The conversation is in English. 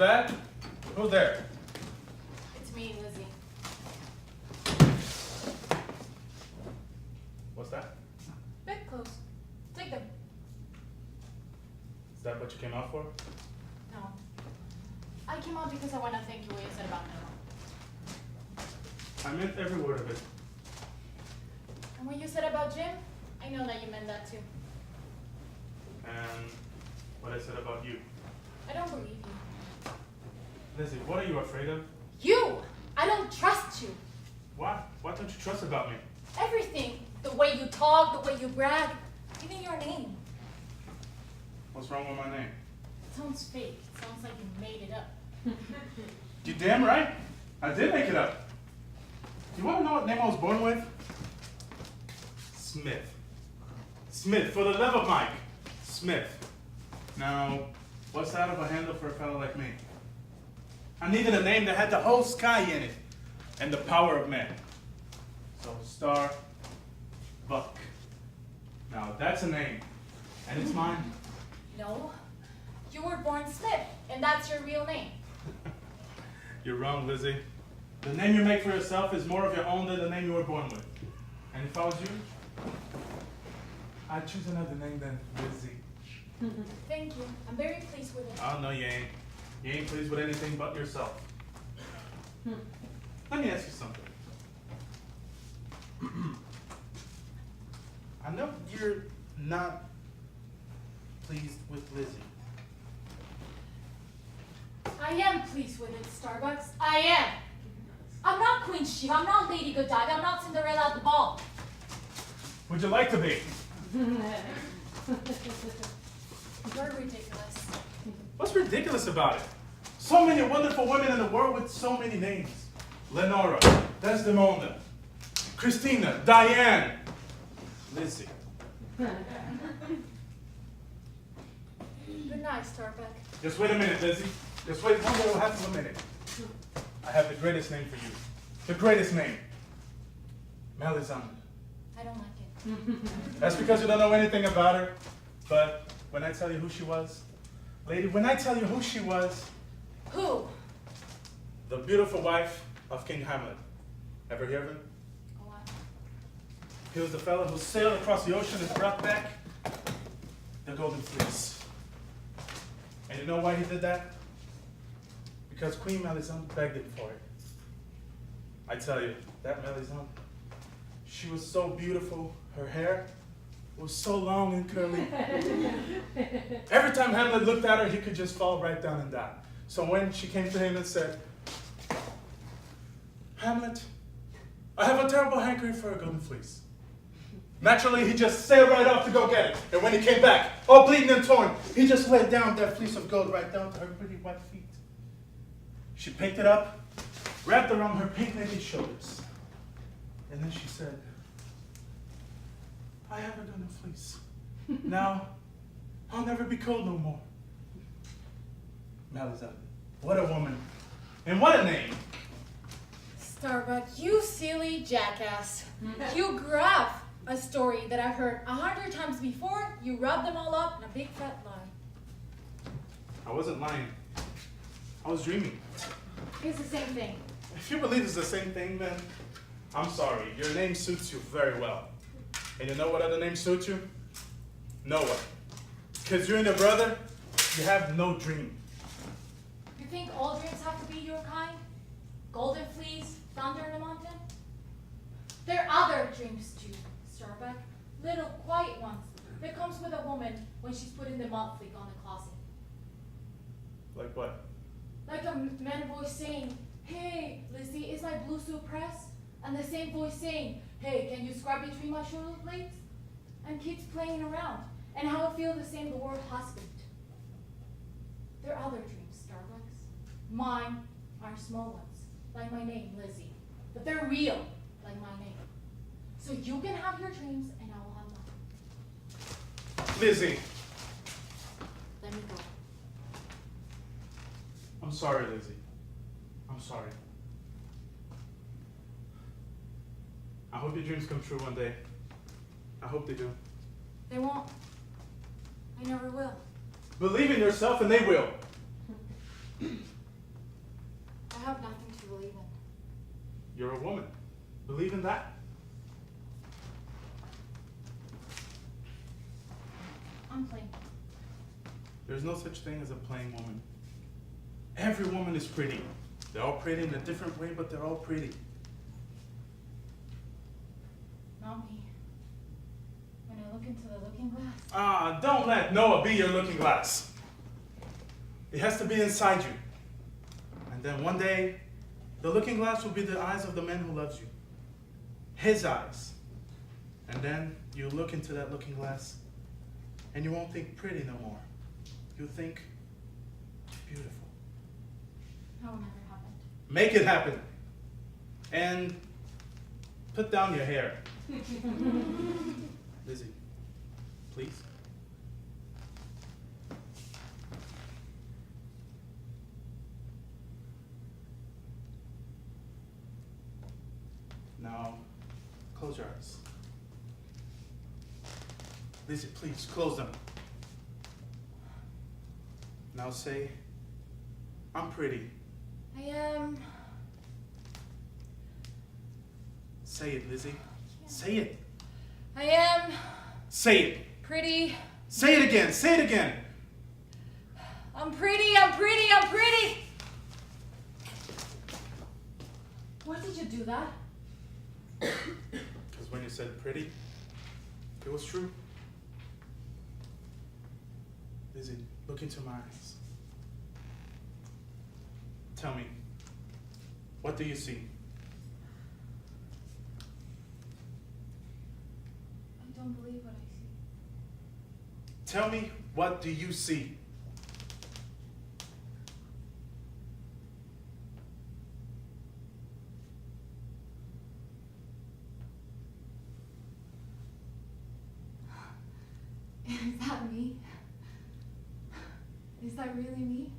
bad? Who's there? It's me, Lizzie. What's that? Bed clothes. Take them. Is that what you came out for? No. I came out because I want to thank you what you said about Noah. I meant every word of it. And what you said about Jim, I know that you meant that too. And what I said about you. I don't believe you. Lizzie, what are you afraid of? You! I don't trust you. Why? What don't you trust about me? Everything. The way you talk, the way you brag, even your name. What's wrong with my name? It sounds fake. It sounds like you made it up. You damn right. I did make it up. You want to know what name I was born with? Smith. Smith, for the love of Mike. Smith. Now, what's that of a handle for a fellow like me? I needed a name that had the whole sky in it and the power of man. So, Star Buck. Now, that's a name, and it's mine. No. You were born Smith, and that's your real name. You're wrong, Lizzie. The name you make for yourself is more of your own than the name you were born with. And if I was you, I'd choose another name than Lizzie. Thank you. I'm very pleased with it. Oh, no, you ain't. You ain't pleased with anything but yourself. Let me ask you something. I know you're not pleased with Lizzie. I am pleased with it, Starbucks. I am. I'm not Queen Shiva. I'm not Lady Godiva. I'm not Cinderella at the ball. Would you like to be? You're ridiculous. What's ridiculous about it? So many wonderful women in the world with so many names. Lenora, Desdemona, Christina, Diane, Lizzie. Good night, Starbuck. Just wait a minute, Lizzie. Just wait one little half of a minute. I have the greatest name for you. The greatest name. Melisande. I don't like it. That's because you don't know anything about her. But when I tell you who she was, lady, when I tell you who she was, Who? the beautiful wife of King Hamlet. Ever hear of him? Oh, wow. He was the fellow who sailed across the ocean and brought back the Golden Fleece. And you know why he did that? Because Queen Melisande begged him for it. I tell you, that Melisande, she was so beautiful. Her hair was so long and curly. Every time Hamlet looked at her, he could just fall right down and die. So when she came to him and said, Hamlet, I have a terrible hankering for a golden fleece. Naturally, he just sailed right off to go get it. And when he came back, all bleeding and torn, he just laid down that fleece of gold right down to her pretty white feet. She picked it up, wrapped around her pink lady's shoulders. And then she said, I have a golden fleece. Now, I'll never be cold no more. Melisande, what a woman. And what a name. Starbuck, you silly jackass. You graph a story that I've heard 100 times before. You rub them all up in a big fat lie. I wasn't lying. I was dreaming. It's the same thing. If you believe it's the same thing, then I'm sorry. Your name suits you very well. And you know what other name suits you? Noah. Because you and your brother, you have no dream. You think all dreams have to be your kind? Golden fleece, thunder in the mountain? There are other dreams too, Starbuck. Little quiet ones that comes with a woman when she's put in the mud flick on the closet. Like what? Like a man voice saying, hey, Lizzie, is my blue suit pressed? And the same voice saying, hey, can you scrub between my shoulder blades? And kids playing around. And how I feel the same the word husband. There are other dreams, Starbucks. Mine are small ones, like my name, Lizzie. But they're real, like my name. So you can have your dreams and I will have mine. Lizzie. Let me go. I'm sorry, Lizzie. I'm sorry. I hope your dreams come true one day. I hope they do. They won't. I never will. Believe in yourself and they will. you're a woman. Believe in that? I'm plain. There's no such thing as a plain woman. Every woman is pretty. They're all pretty in a different way, but they're all pretty. Not me. When I look into the looking glass, Ah, don't let Noah be your looking glass. It has to be inside you. And then one day, the looking glass will be the eyes of the man who loves you. His eyes. And then you look into that looking glass, and you won't think pretty no more. You'll think beautiful. that will never happen. Make it happen. And put down your hair. Lizzie, please. Now, close your eyes. Lizzie, please, close them. Now say, I'm pretty. I am. Say it, Lizzie. Say it. I am Say it. pretty. Say it again. Say it again. I'm pretty. I'm pretty. I'm pretty. Why did you do that? Because when you said pretty, it was true. Lizzie, look into my eyes. Tell me, what do you see? I don't believe what I see. Tell me, what do you see? Is that me? Is that really me?